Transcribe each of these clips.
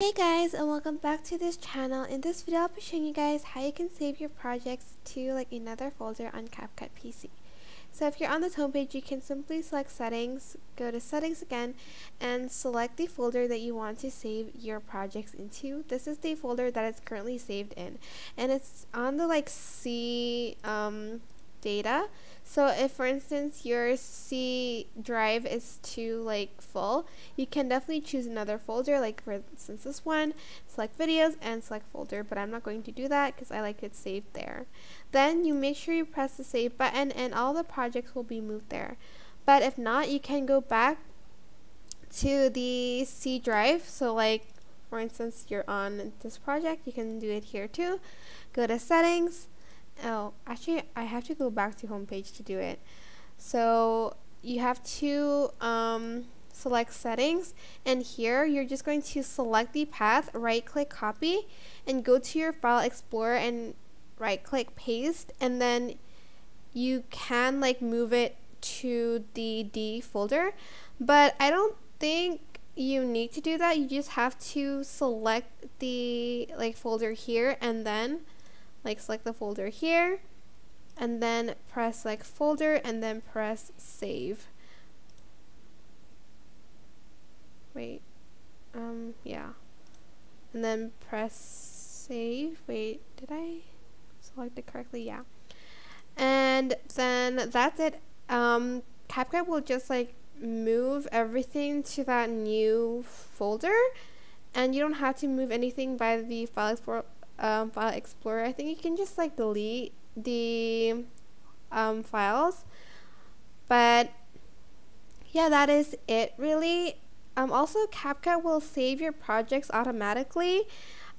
Hey guys, and welcome back to this channel. In this video I'll be showing you guys how you can save your projects to like another folder on CapCut PC. So if you're on this homepage, you can simply select settings, go to settings again, and select the folder that you want to save your projects into. This is the folder that it's currently saved in, and it's on the C data. So if for instance your C drive is too full, you can definitely choose another folder, like for instance this one, select videos and select folder, but I'm not going to do that because I like it saved there. Then you make sure you press the save button and all the projects will be moved there. But if not, you can go back to the C drive. So for instance you're on this project, you can do it here too. Go to settings. Oh, actually I have to go back to homepage to do it. So you have to select settings, and here you're just going to select the path, right click copy, and go to your file explorer and right click paste, and then you can move it to the D folder, but I don't think you need to do that. You just have to select the folder here, and then select the folder here, and then press folder, and then press save. Wait, yeah, and then press save. Wait, did I select it correctly? Yeah, and then that's it. CapCut will just move everything to that new folder, and you don't have to move anything by the file explorer. I think you can just delete the files, but yeah, that is it really. Also, CapCut will save your projects automatically.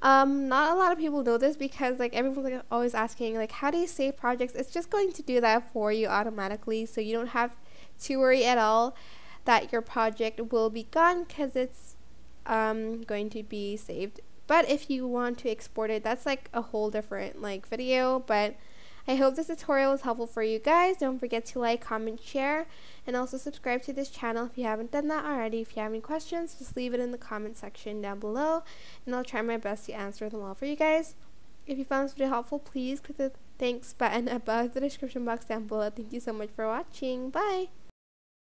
Not a lot of people know this because everyone's always asking how do you save projects. It's just going to do that for you automatically, so you don't have to worry at all that your project will be gone because it's going to be saved. But if you want to export it, that's a whole different video. But I hope this tutorial was helpful for you guys. Don't forget to like, comment, share, and also subscribe to this channel if you haven't done that already. If you have any questions, just leave it in the comment section down below, and I'll try my best to answer them all for you guys. If you found this video helpful, please click the thanks button above the description box down below. Thank you so much for watching. Bye!